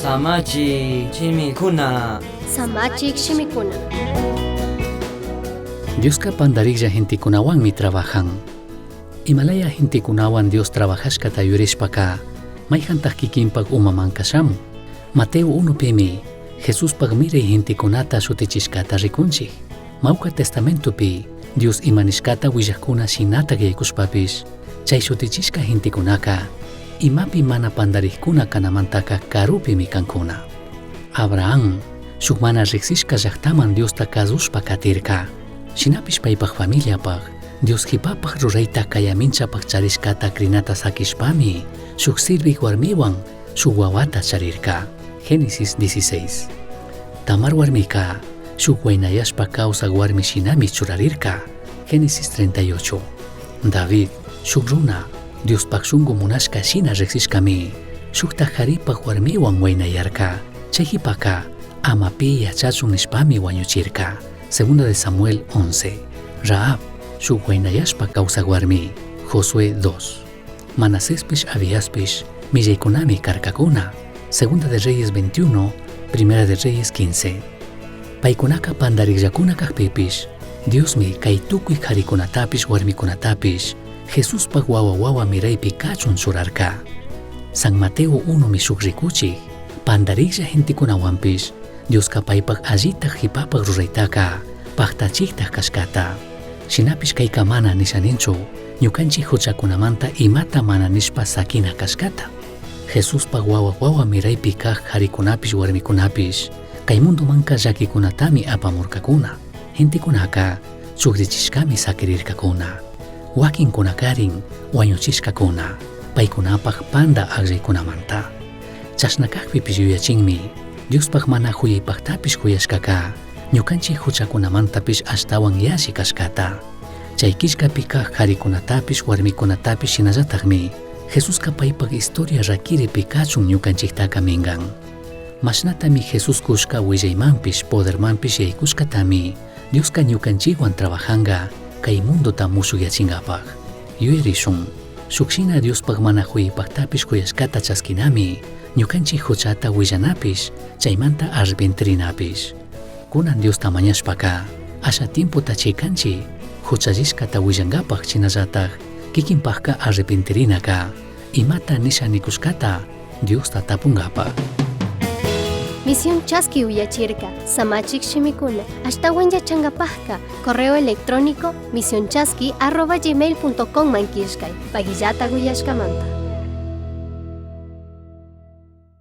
Samachi chimikuna. Samachik shimikuna. Dioska pandariklla gentikunawanmi trabajan. Imalaya gentikunawan Dios trabajashkata yurishpaka mayjantaq kikinpak umaman kashamun. Mateo 1:pimi Jesuspaq miray gentikunata shutichishkata rikunchik. Mawka testamentopi Dios imanishkata willaqkuna shinata yaykushpapish chay shutichishka gentikunaka imapi mana pandarikuna kanamantaka karupimi kankuna. Abraham shuk mana riqsishka llaqtaman Diosta kazushpa katirka. Shinapish paypaq familiapaq Dios qhipapaq rurayta kayaminchapaq charishkata krinata sakishpami shuk sirviq warmiwan shuk wawata charirka. Génesis 16. Tamar warmika shuk waynayashpa kawsaq warmi shinami churarirka. Génesis 38. David shuk runa Diospaq shunqu munashka shina riqsishkami shukta qaripaq warmiwan waynayarka. Chay qhipaka amapi yachachun nishpami wañuchirka. Segunda de Samuel 11. Rahab shuk waynayashpa kawsaq warmi. Josué 2. Manasespish Abiaspish millaykunami karkakuna. Segunda de Reyes 21, Primera de Reyes 15. Paykunaka pandarikllakuna kaqpipish Diosmi kay tukuy qharikunatapish warmikunatapish Jesuspaq wawa miraypi kachun churarka. San Mateo 1mi shuk rikuchik pandariklla gentikunawanpish Dioska paypaq allitaq qhipapaq ruraytaka paqtachiktaq kashkata. Shinapish kayka mana nishaninchu ñukanchik huchakunamanta imata mana nishpa sakina kashkata. Jesuspaq wawa miraypi kaq qharikunapish warmikunapish kay mundumanka llakikunatami apamurkakuna. Gentikunaka shukrichishkami sakirirkakuna. Wakinkunakarin wañuchishkakuna paykunapaq panda aqllaykunamanta. Chashna kaqpipish yuyachinmi Diospaq mana huyaypaqtapish kuyashkaka ñukanchik huchakunamantapish ashtawan yashi kashkata. Chay kishkapi kaq qharikunatapish warmikunatapish shinallataqmi Jesuska paypaq historia rakiripi kachun ñukanchiktaka mingan. Mashnatami Jesus kushka willaymanpish podermanpish yaykushkatami Dioska ñukanchikwan trabajanga kay mundota musukyachingapaq. Yuyarishun shukshina Diospaq mana huyaypaqtapish kuyashkata chaskinami ñukanchik huchata willanapish chaymanta arrepentirinapish. Kunan Diosta mañashpaka asha tiempota chaykanchik huchallishkata willangapaq chinallataq kikinpaqqa arrepentirinaka imata nishanikushkata Diosta tapungapaq. Misión Chasqui uyachirka, Samachik shimikuna, ashtawan yachangapaqqa, correo electrónico misionchasqui@gmail.com mankishkay, pagillata uyashkamanta.